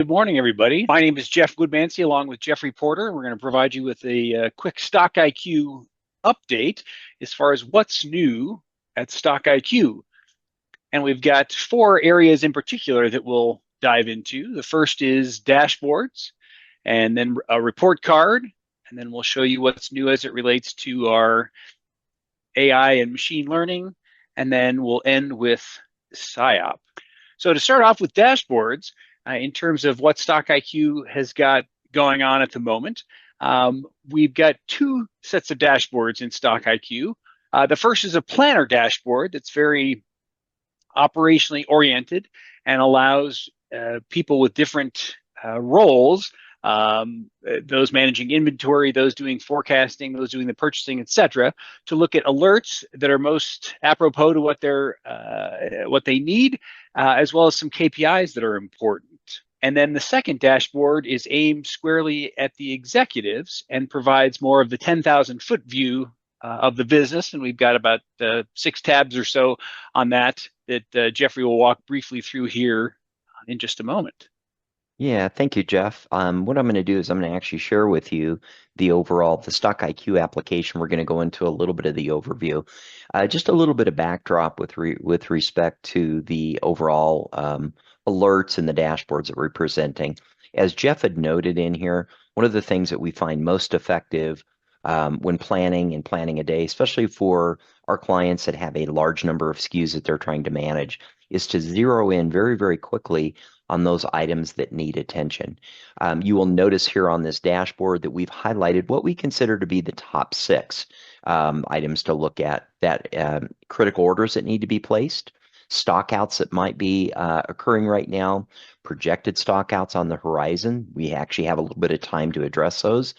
Good morning, everybody. My name is Jeff Woodmansee, along with Jeffrey Porter. We're going to provide you with a quick StockIQ update as far as what's new at StockIQ. And we've got four areas in particular that we'll dive into. The first is dashboards, and then a report card, and then we'll show you what's new as it relates to our AI and machine learning, and then we'll end with SIOP. So to start off with dashboards, in terms of what StockIQ has got going on at the moment, we've got two sets of dashboards in StockIQ. The first is a planner dashboard that's very operationally oriented and allows people with different roles, those managing inventory, those doing forecasting, those doing the purchasing, etc., to look at alerts that are most apropos to what they need, as well as some KPIs that are important. And then the second dashboard is aimed squarely at the executives and provides more of the 10,000-foot view of the business. And we've got about 6 tabs or so on that Jeffrey will walk briefly through here in just a moment. Yeah, thank you, Jeff. What I'm going to do is I'm going to actually share with you the StockIQ application. We're going to go into a little bit of the overview, just a little bit of backdrop with respect to the overall alerts and the dashboards that we're presenting. As Jeff had noted in here, one of the things that we find most effective when planning a day, especially for our clients that have a large number of SKUs that they're trying to manage, is to zero in very, very quickly on those items that need attention. You will notice here on this dashboard that we've highlighted what we consider to be the top 6 items to look at, that critical orders that need to be placed, stockouts that might be occurring right now, projected stockouts on the horizon. We actually have a little bit of time to address those.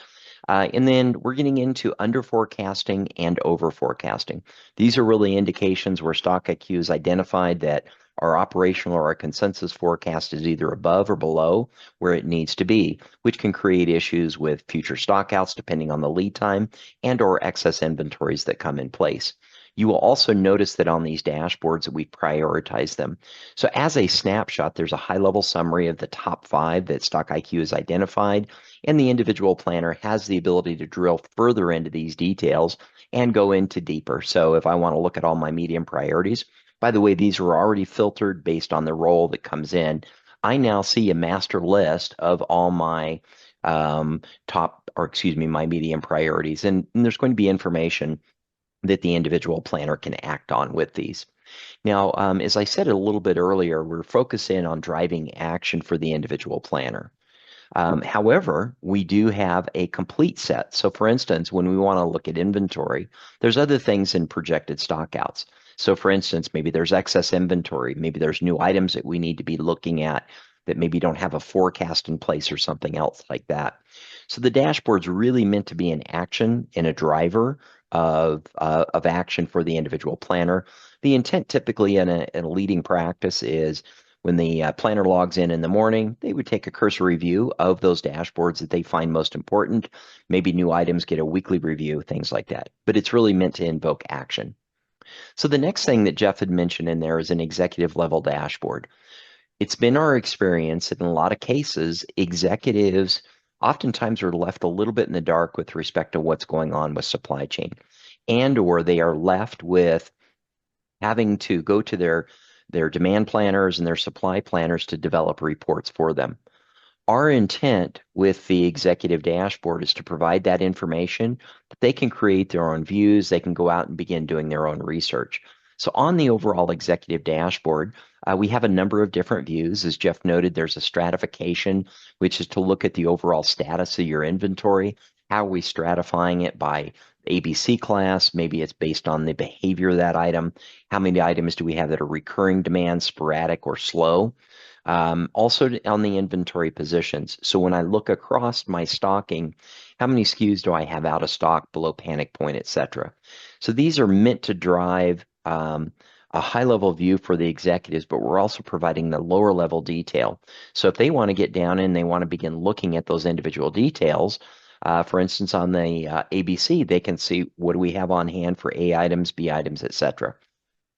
And then we're getting into under forecasting and over forecasting. These are really indications where StockIQ has identified that our operational or our consensus forecast is either above or below where it needs to be, which can create issues with future stockouts depending on the lead time and or excess inventories that come in place. You will also notice that on these dashboards that we prioritize them. So as a snapshot, there's a high-level summary of the top 5 that StockIQ has identified, and the individual planner has the ability to drill further into these details and go into deeper. So if I want to look at all my medium priorities, by the way, these are already filtered based on the role that comes in. I now see a master list of all my my medium priorities, and there's going to be information that the individual planner can act on with these. Now, as I said a little bit earlier, we're focusing on driving action for the individual planner. However, we do have a complete set. So for instance, when we want to look at inventory, there's other things in projected stockouts. So for instance, maybe there's excess inventory, maybe there's new items that we need to be looking at that maybe don't have a forecast in place or something else like that. So the dashboard's really meant to be an action and a driver of action for the individual planner. The intent typically in a leading practice is when the planner logs in the morning, they would take a cursory review of those dashboards that they find most important. Maybe new items get a weekly review, things like that. But it's really meant to invoke action. So the next thing that Jeff had mentioned in there is an executive level dashboard. It's been our experience that in a lot of cases, executives oftentimes are left a little bit in the dark with respect to what's going on with supply chain, and or they are left with having to go to their demand planners and their supply planners to develop reports for them. Our intent with the executive dashboard is to provide that information that they can create their own views. They can go out and begin doing their own research. So on the overall executive dashboard, we have a number of different views. As Jeff noted, there's a stratification, which is to look at the overall status of your inventory. How are we stratifying it by ABC class? Maybe it's based on the behavior of that item. How many items do we have that are recurring demand, sporadic, or slow? Also on the inventory positions. So when I look across my stocking, how many SKUs do I have out of stock, below panic point, etc.? So these are meant to drive a high level view for the executives, but we're also providing the lower level detail. So if they want to get down and they want to begin looking at those individual details, for instance, on the ABC, they can see what do we have on hand for A items, B items, etc.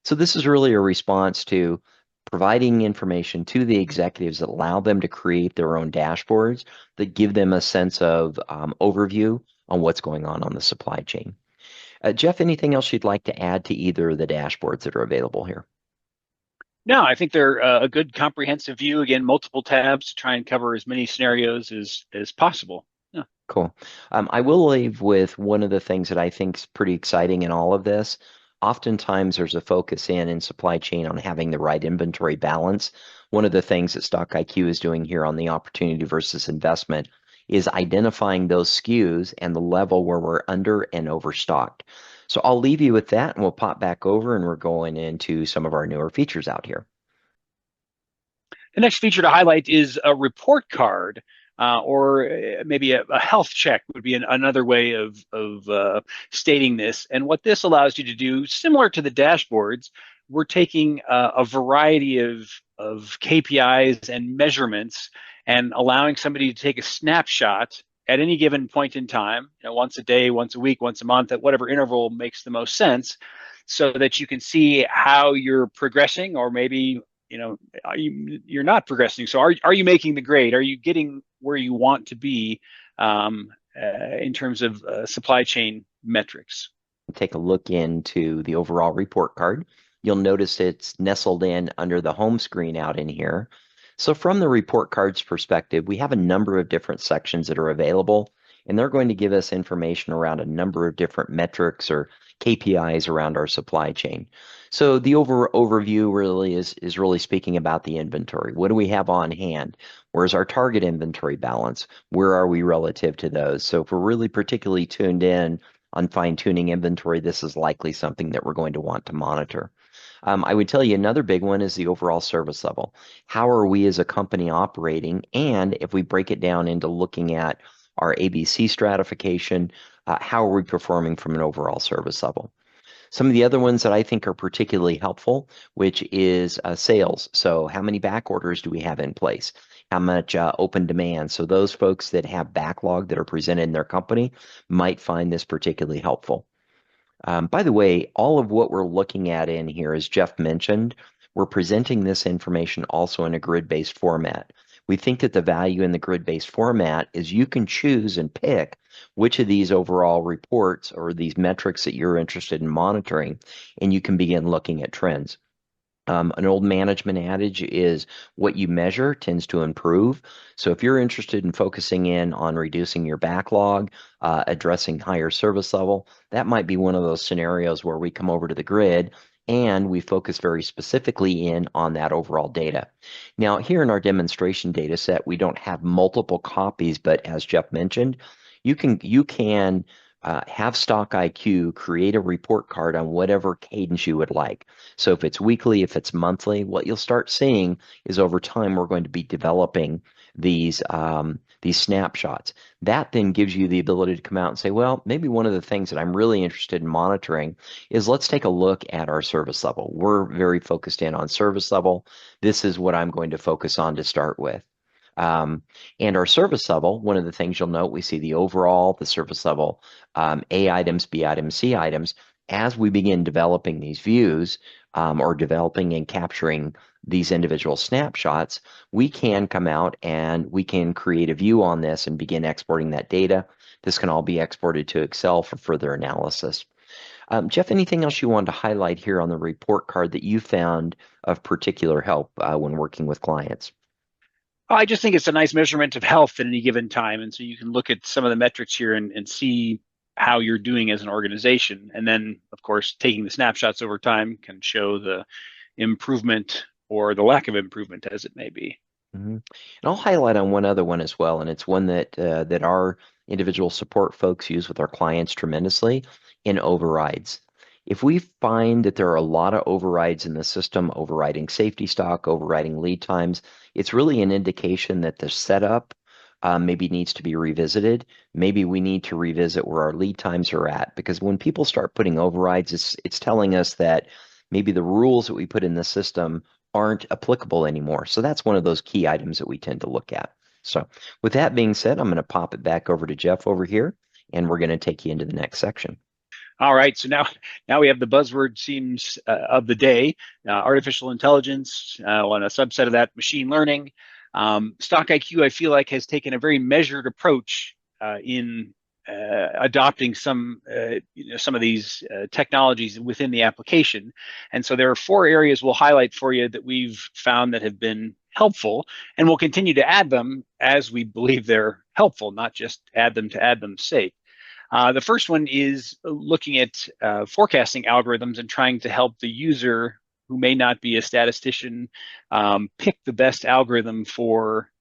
So this is really a response to providing information to the executives that allow them to create their own dashboards that give them a sense of overview on what's going on the supply chain. Jeff, anything else you'd like to add to either of the dashboards that are available here? No, I think they're a good comprehensive view. Again, multiple tabs to try and cover as many scenarios as possible. Yeah. Cool. I will leave with one of the things that I think is pretty exciting in all of this. Oftentimes, there's a focus in supply chain on having the right inventory balance. One of the things that StockIQ is doing here on the opportunity versus investment is identifying those SKUs and the level where we're under and overstocked. So I'll leave you with that, and we'll pop back over, and we're going into some of our newer features out here. The next feature to highlight is a report card, or maybe a health check would be another way of stating this. And what this allows you to do, similar to the dashboards, we're taking a variety of KPIs and measurements and allowing somebody to take a snapshot at any given point in time, once a day, once a week, once a month, at whatever interval makes the most sense, so that you can see how you're progressing, or maybe you're not progressing. So are you making the grade? Are you getting where you want to be in terms of supply chain metrics? Take a look into the overall report card. You'll notice it's nestled in under the home screen out in here. So from the report card's perspective, we have a number of different sections that are available, and they're going to give us information around a number of different metrics or KPIs around our supply chain. So the overview really is really speaking about the inventory. What do we have on hand? Where's our target inventory balance? Where are we relative to those? So if we're really particularly tuned in on fine-tuning inventory, this is likely something that we're going to want to monitor. I would tell you another big one is the overall service level. How are we as a company operating? And if we break it down into looking at our ABC stratification, how are we performing from an overall service level? Some of the other ones that I think are particularly helpful, which is sales. So how many back orders do we have in place? How much open demand? So those folks that have backlog that are presented in their company might find this particularly helpful. By the way, all of what we're looking at in here, as Jeff mentioned, we're presenting this information also in a grid-based format. We think that the value in the grid-based format is you can choose and pick which of these overall reports or these metrics that you're interested in monitoring, and you can begin looking at trends. An old management adage is what you measure tends to improve. So if you're interested in focusing in on reducing your backlog, addressing higher service level, that might be one of those scenarios where we come over to the grid and we focus very specifically in on that overall data. Now, here in our demonstration data set, we don't have multiple copies, but as Jeff mentioned, you can have StockIQ create a report card on whatever cadence you would like. So if it's weekly, if it's monthly, what you'll start seeing is over time we're going to be developing these snapshots. That then gives you the ability to come out and say, well, maybe one of the things that I'm really interested in monitoring is let's take a look at our service level. We're very focused in on service level. This is what I'm going to focus on to start with. And our service level, one of the things you'll note, we see the overall, the service level, A items, B items, C items. As we begin developing these views or developing and capturing these individual snapshots, we can come out and we can create a view on this and begin exporting that data. This can all be exported to Excel for further analysis. Jeff, anything else you wanted to highlight here on the report card that you found of particular help when working with clients? I just think it's a nice measurement of health at any given time. And so you can look at some of the metrics here and see how you're doing as an organization. And then, of course, taking the snapshots over time can show the improvement or the lack of improvement as it may be. Mm-hmm. And I'll highlight on one other one as well, and it's one that our individual support folks use with our clients tremendously in overrides. If we find that there are a lot of overrides in the system, overriding safety stock, overriding lead times, it's really an indication that the setup maybe needs to be revisited. Maybe we need to revisit where our lead times are at, because when people start putting overrides, it's telling us that maybe the rules that we put in the system aren't applicable anymore. So that's one of those key items that we tend to look at. So with that being said, I'm going to pop it back over to Jeff over here, and we're going to take you into the next section. All right, so now we have the buzzword seems of the day, artificial intelligence, and a subset of that, machine learning. StockIQ, I feel like, has taken a very measured approach in adopting some of these technologies within the application. And so there are four areas we'll highlight for you that we've found that have been helpful, and we'll continue to add them as we believe they're helpful, not just add them to add them's sake. The first one is looking at forecasting algorithms and trying to help the user who may not be a statistician pick the best algorithm for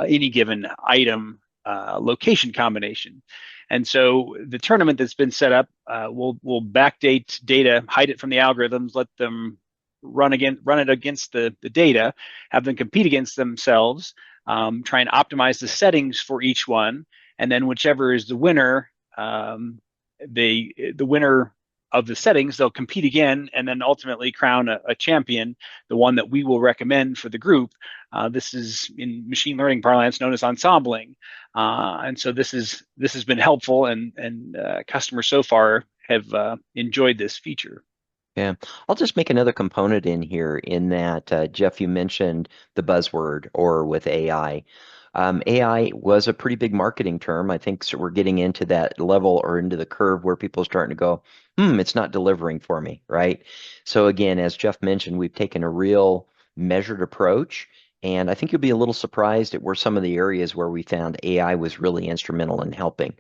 any given item location combination. And so the tournament that's been set up will backdate data, hide it from the algorithms, let them run it against the data, have them compete against themselves, try and optimize the settings for each one, and then whichever is the winner, the winner of the settings, they'll compete again and then ultimately crown a champion, the one that we will recommend for the group. This is in machine learning parlance known as ensembling, and so this has been helpful, and customers so far have enjoyed this feature. Yeah, I'll just make another component in here in that, Jeff, you mentioned the buzzword or with AI. AI was a pretty big marketing term. I think so we're getting into that level or into the curve where people are starting to go, it's not delivering for me, right? So again, as Jeff mentioned, we've taken a real measured approach, and I think you'll be a little surprised at where some of the areas where we found AI was really instrumental in helping.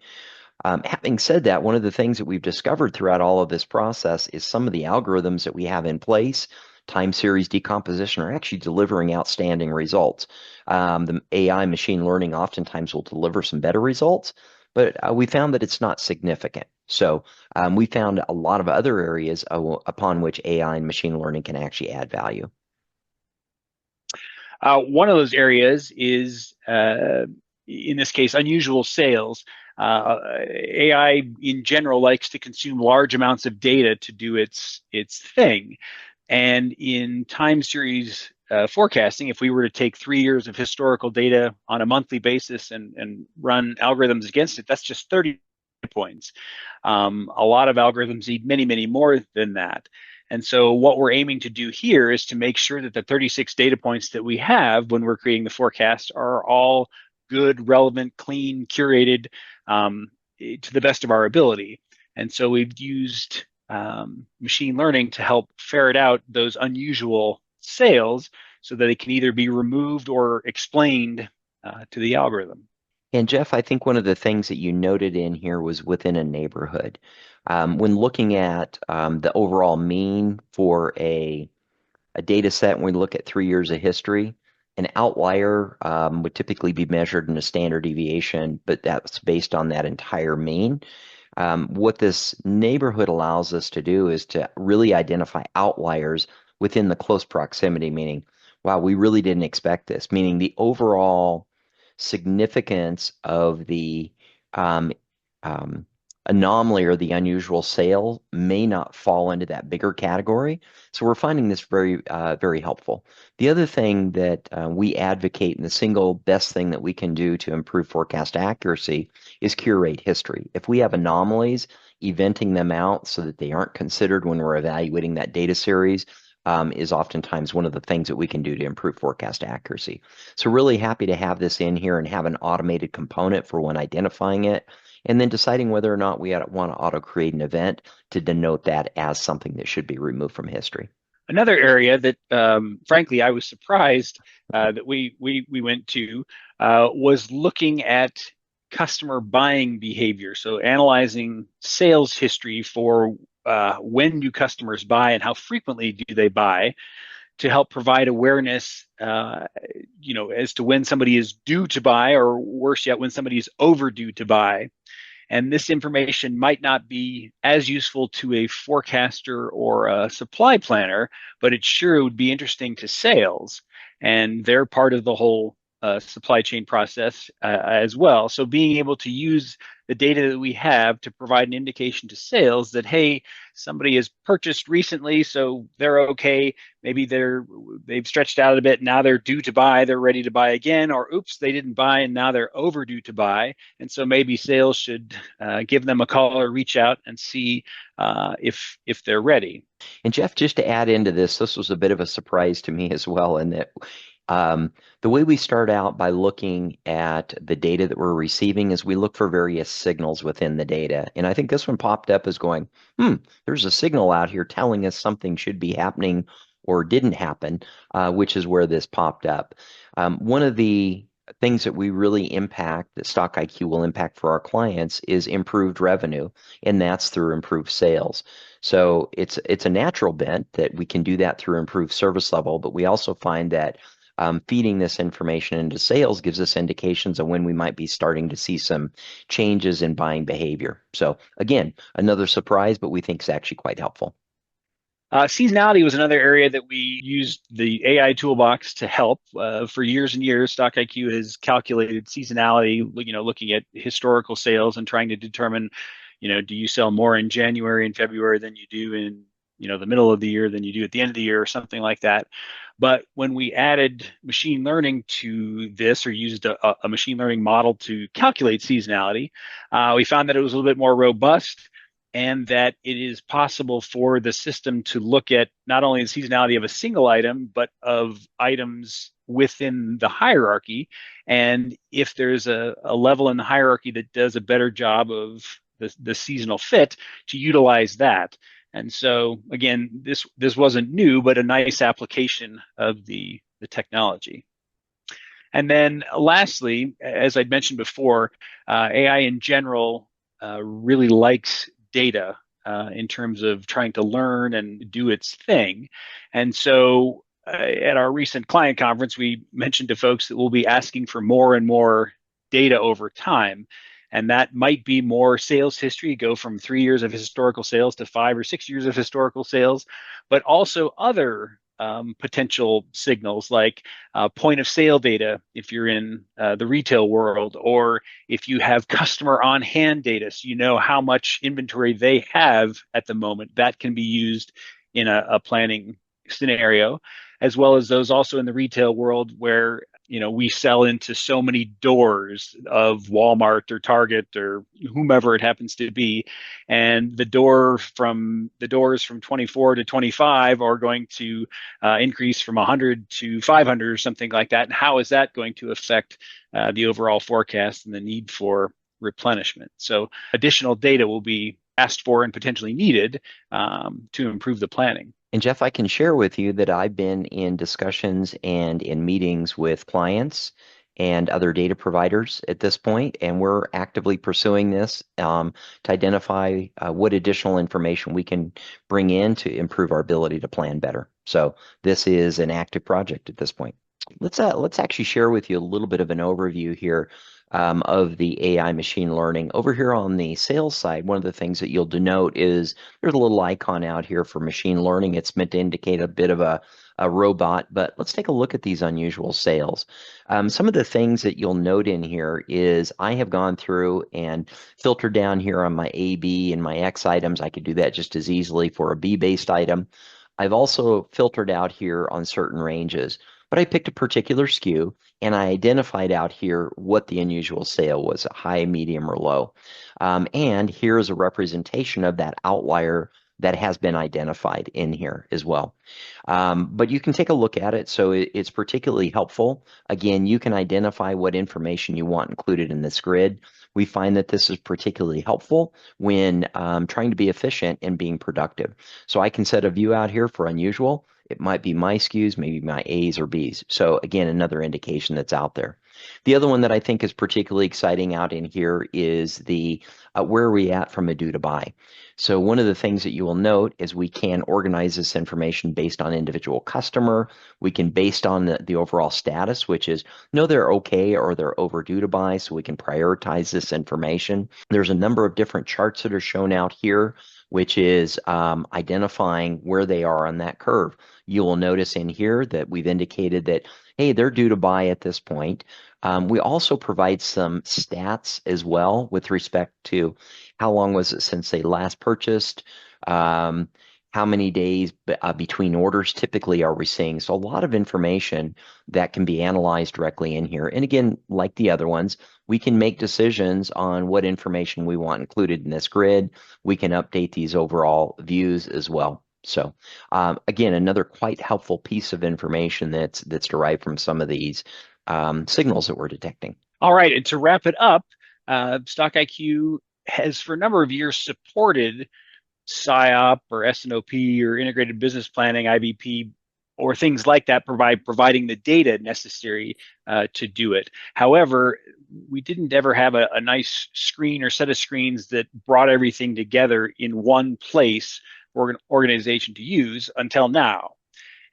Having said that, one of the things that we've discovered throughout all of this process is some of the algorithms that we have in place, time series decomposition, are actually delivering outstanding results. The AI machine learning oftentimes will deliver some better results, but we found that it's not significant. So we found a lot of other areas upon which AI and machine learning can actually add value. One of those areas is, in this case, unusual sales. AI in general likes to consume large amounts of data to do its thing. And in time series forecasting, if we were to take 3 years of historical data on a monthly basis and run algorithms against it, that's just 30 points. A lot of algorithms need many, many more than that. And so what we're aiming to do here is to make sure that the 36 data points that we have when we're creating the forecast are all good, relevant, clean, curated to the best of our ability. And so we've used machine learning to help ferret out those unusual sales so that it can either be removed or explained to the algorithm. And Jeff, I think one of the things that you noted in here was within a neighborhood. When looking at the overall mean for a data set, when we look at 3 years of history, an outlier would typically be measured in a standard deviation, but that's based on that entire mean. What this neighborhood allows us to do is to really identify outliers within the close proximity, meaning, wow, we really didn't expect this, meaning the overall significance of the um, um, anomaly or the unusual sale may not fall into that bigger category. So we're finding this very, very helpful. The other thing that we advocate, and the single best thing that we can do to improve forecast accuracy, is curate history. If we have anomalies, eventing them out so that they aren't considered when we're evaluating that data series is oftentimes one of the things that we can do to improve forecast accuracy. So really happy to have this in here and have an automated component for when identifying it, and then deciding whether or not we want to auto-create an event to denote that as something that should be removed from history. Another area that, frankly, I was surprised that we went to was looking at customer buying behavior. So analyzing sales history for when do customers buy and how frequently do they buy, to help provide awareness, as to when somebody is due to buy, or worse yet, when somebody is overdue to buy. And this information might not be as useful to a forecaster or a supply planner, but it sure would be interesting to sales. And they're part of the whole supply chain process as well. So being able to use the data that we have to provide an indication to sales that, hey, somebody has purchased recently, so they're okay. Maybe they've stretched out a bit. Now they're due to buy. They're ready to buy again. Or oops, they didn't buy and now they're overdue to buy. And so maybe sales should give them a call or reach out and see if they're ready. And Jeff, just to add into this was a bit of a surprise to me as well, in that the way we start out by looking at the data that we're receiving is we look for various signals within the data. And I think this one popped up as going, there's a signal out here telling us something should be happening or didn't happen, which is where this popped up. One of the things that we really impact, that StockIQ will impact for our clients, is improved revenue, and that's through improved sales. So it's a natural bent that we can do that through improved service level, but we also find that feeding this information into sales gives us indications of when we might be starting to see some changes in buying behavior. So again, another surprise, but we think is actually quite helpful. Seasonality was another area that we used the AI toolbox to help. For years and years, StockIQ has calculated seasonality, looking at historical sales and trying to determine, do you sell more in January and February than you do in, the middle of the year than you do at the end of the year or something like that. But when we added machine learning to this, or used a machine learning model to calculate seasonality, we found that it was a little bit more robust, and that it is possible for the system to look at not only the seasonality of a single item, but of items within the hierarchy. And if there's a level in the hierarchy that does a better job of the seasonal fit, to utilize that. And so again, this wasn't new, but a nice application of the technology. And then lastly, as I'd mentioned before, AI in general really likes data in terms of trying to learn and do its thing. And so at our recent client conference, we mentioned to folks that we'll be asking for more and more data over time. And that might be more sales history, go from 3 years of historical sales to 5 or 6 years of historical sales, but also other potential signals like point of sale data if you're in the retail world, or if you have customer on hand data, so you know how much inventory they have at the moment. That can be used in a planning scenario, as well as those also in the retail world where we sell into so many doors of Walmart or Target or whomever it happens to be, and the doors from 24 to 25 are going to increase from 100 to 500 or something like that. And how is that going to affect the overall forecast and the need for replenishment? So additional data will be asked for and potentially needed to improve the planning. And Jeff, I can share with you that I've been in discussions and in meetings with clients and other data providers at this point, and we're actively pursuing this to identify what additional information we can bring in to improve our ability to plan better. So this is an active project at this point. Let's actually share with you a little bit of an overview here of the AI machine learning. Over here on the sales side, one of the things that you'll denote is there's a little icon out here for machine learning. It's meant to indicate a bit of a robot, but let's take a look at these unusual sales. Some of the things that you'll note in here is I have gone through and filtered down here on my A, B, and my X items. I could do that just as easily for a B-based item. I've also filtered out here on certain ranges, but I picked a particular SKU and I identified out here what the unusual sale was, a high, medium, or low. And here is a representation of that outlier that has been identified in here as well. But you can take a look at it, so it's particularly helpful. Again, you can identify what information you want included in this grid. We find that this is particularly helpful when trying to be efficient and being productive. So I can set a view out here for unusual. It might be my SKUs, maybe my A's or B's. So again, another indication that's out there. The other one that I think is particularly exciting out in here is the where are we at from a due to buy. So one of the things that you will note is we can organize this information based on individual customer. We can based on the overall status, which is no, they're okay or they're overdue to buy, so we can prioritize this information. There's a number of different charts that are shown out here which is identifying where they are on that curve. You will notice in here that we've indicated that, hey, they're due to buy at this point. We also provide some stats as well with respect to how long was it since they last purchased, um, how many days between orders typically are we seeing. So a lot of information that can be analyzed directly in here. And again, like the other ones, we can make decisions on what information we want included in this grid. We can update these overall views as well. So again, another quite helpful piece of information that's derived from some of these signals that we're detecting. All right, and to wrap it up, StockIQ has for a number of years supported SIOP or SNOP or integrated business planning, IBP, or things like that, providing the data necessary to do it. However, we didn't ever have a nice screen or set of screens that brought everything together in one place for an organization to use until now.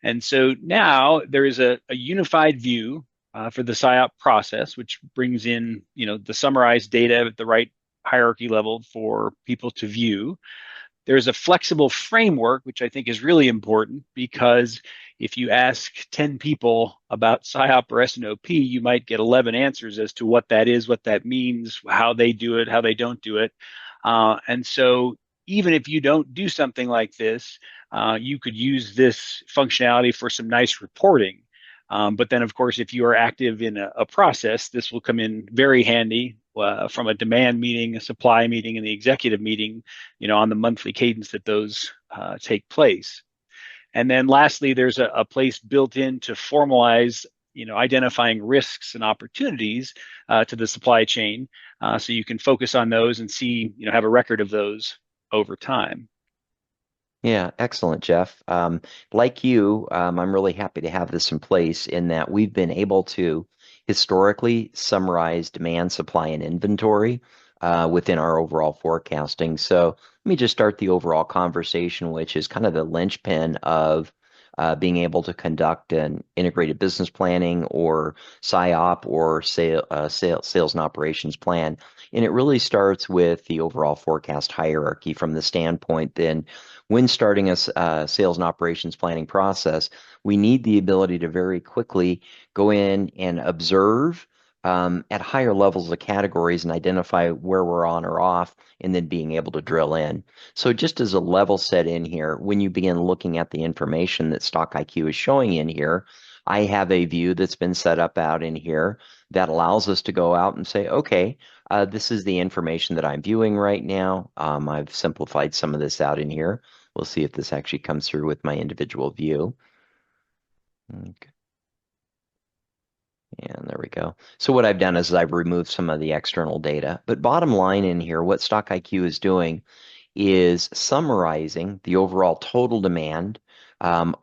And so now there is a unified view for the SIOP process, which brings in, the summarized data at the right hierarchy level for people to view. There's a flexible framework, which I think is really important because if you ask 10 people about SIOP or SNOP, you might get 11 answers as to what that is, what that means, how they do it, how they don't do it. And so even if you don't do something like this, you could use this functionality for some nice reporting. But then, of course, if you are active in a process, this will come in very handy from a demand meeting, a supply meeting, and the executive meeting, on the monthly cadence that those take place. And then lastly, there's a place built in to formalize, identifying risks and opportunities to the supply chain. So you can focus on those and see, have a record of those over time. Yeah, excellent, Jeff. Like you, I'm really happy to have this in place in that we've been able to historically summarize demand, supply, and inventory within our overall forecasting. So let me just start the overall conversation, which is kind of the linchpin of being able to conduct an integrated business planning or SIOP or sales and operations plan. And it really starts with the overall forecast hierarchy from the standpoint then when starting a sales and operations planning process, we need the ability to very quickly go in and observe at higher levels of categories and identify where we're on or off, and then being able to drill in. So just as a level set in here, when you begin looking at the information that StockIQ is showing in here, I have a view that's been set up out in here that allows us to go out and say, okay, this is the information that I'm viewing right now. I've simplified some of this out in here. We'll see if this actually comes through with my individual view. Okay. And there we go. So what I've done is I've removed some of the external data. But bottom line in here, what StockIQ is doing is summarizing the overall total demand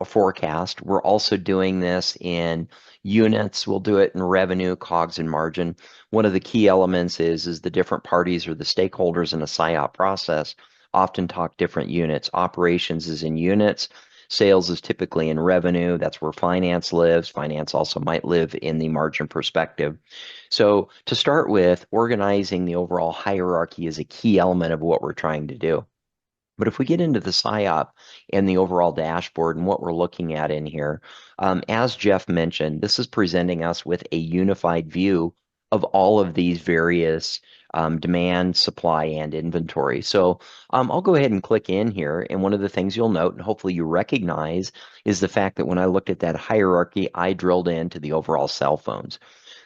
forecast. We're also doing this in units. We'll do it in revenue, COGS, and margin. One of the key elements is the different parties or the stakeholders in a SIOP process often talk different units. Operations is in units. Sales is typically in revenue. That's where finance lives. Finance also might live in the margin perspective. So to start with, organizing the overall hierarchy is a key element of what we're trying to do. But if we get into the SIOP and the overall dashboard and what we're looking at in here, as Jeff mentioned, this is presenting us with a unified view of all of these various demand, supply, and inventory. So I'll go ahead and click in here. And one of the things you'll note, and hopefully you recognize, is the fact that when I looked at that hierarchy, I drilled into the overall cell phones.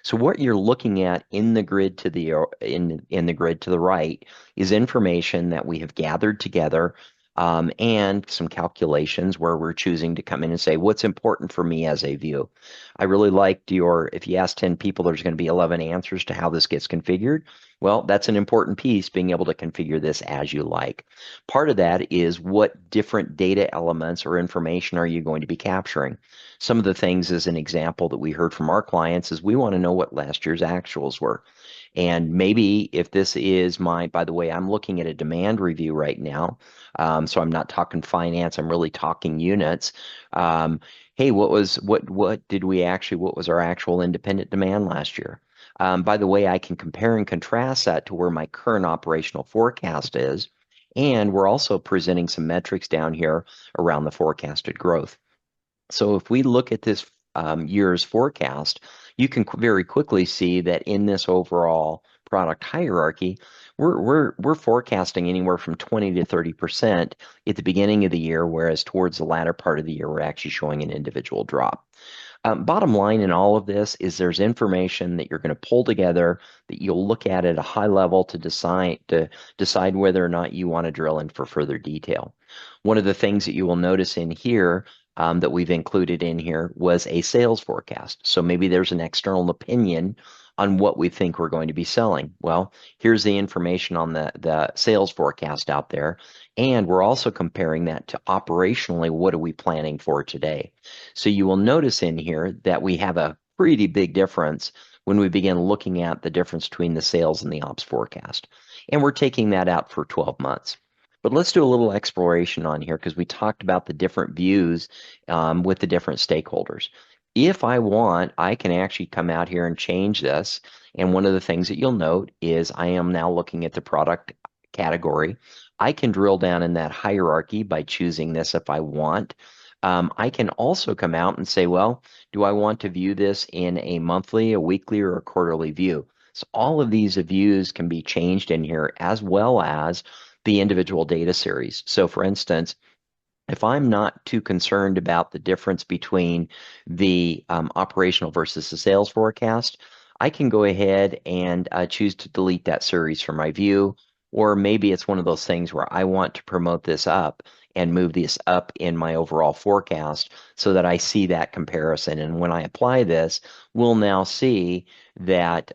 So what you're looking at in the grid to the in the grid to the right is information that we have gathered together and some calculations where we're choosing to come in and say, what's important for me as a view? I really liked if you ask 10 people, there's going to be 11 answers to how this gets configured. Well, that's an important piece, being able to configure this as you like. Part of that is what different data elements or information are you going to be capturing? Some of the things, as an example, that we heard from our clients is we want to know what last year's actuals were. And maybe if this is by the way, I'm looking at a demand review right now. So I'm not talking finance, I'm really talking units. Hey, what was our actual independent demand last year? By the way, I can compare and contrast that to where my current operational forecast is. And we're also presenting some metrics down here around the forecasted growth. So if we look at this year's forecast, you can very quickly see that in this overall product hierarchy, we're forecasting anywhere from 20 to 30% at the beginning of the year, whereas towards the latter part of the year, we're actually showing an individual drop. Bottom line in all of this is there's information that you're going to pull together that you'll look at a high level to decide whether or not you want to drill in for further detail. One of the things that you will notice in here that we've included in here was a sales forecast. So maybe there's an external opinion on what we think we're going to be selling. Well, here's the information on the sales forecast out there. And we're also comparing that to operationally, what are we planning for today? So you will notice in here that we have a pretty big difference when we begin looking at the difference between the sales and the ops forecast. And we're taking that out for 12 months. But let's do a little exploration on here because we talked about the different views with the different stakeholders. If I want, I can actually come out here and change this. And one of the things that you'll note is I am now looking at the product category. I can drill down in that hierarchy by choosing this if I want. I can also come out and say, well, do I want to view this in a monthly, a weekly, or a quarterly view? So all of these views can be changed in here as well as the individual data series. So for instance, if I'm not too concerned about the difference between the operational versus the sales forecast, I can go ahead and choose to delete that series from my view. Or maybe it's one of those things where I want to promote this up and move this up in my overall forecast so that I see that comparison. And when I apply this, we'll now see that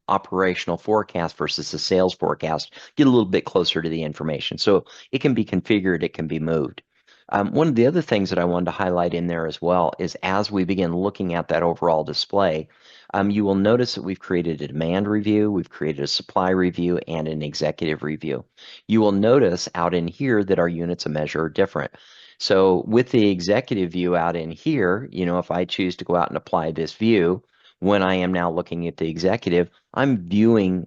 operational forecast versus the sales forecast get a little bit closer to the information. So it can be configured, it can be moved. One of the other things that I wanted to highlight in there as well is as we begin looking at that overall display, you will notice that we've created a demand review, we've created a supply review, and an executive review. You will notice out in here that our units of measure are different. So with the executive view out in here, if I choose to go out and apply this view, when I am now looking at the executive, I'm viewing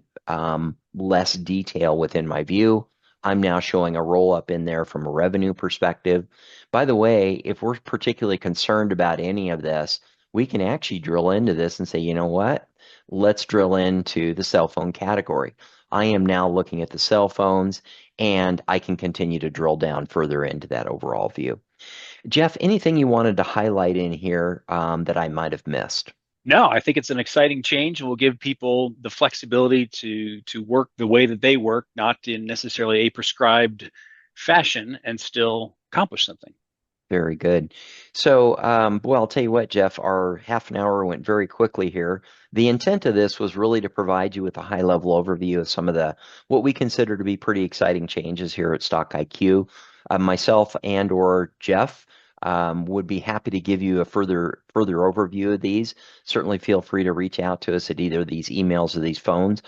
less detail within my view. I'm now showing a roll up in there from a revenue perspective. By the way, if we're particularly concerned about any of this, we can actually drill into this and say, you know what? Let's drill into the cell phone category. I am now looking at the cell phones and I can continue to drill down further into that overall view. Jeff, anything you wanted to highlight in here that I might have missed? No, I think it's an exciting change and will give people the flexibility to work the way that they work, not in necessarily a prescribed fashion, and still accomplish something. Very good. So, boy, I'll tell you what, Jeff, our half an hour went very quickly here. The intent of this was really to provide you with a high-level overview of some of the what we consider to be pretty exciting changes here at StockIQ. Myself and or Jeff would be happy to give you a further overview of these. Certainly feel free to reach out to us at either these emails or these phones.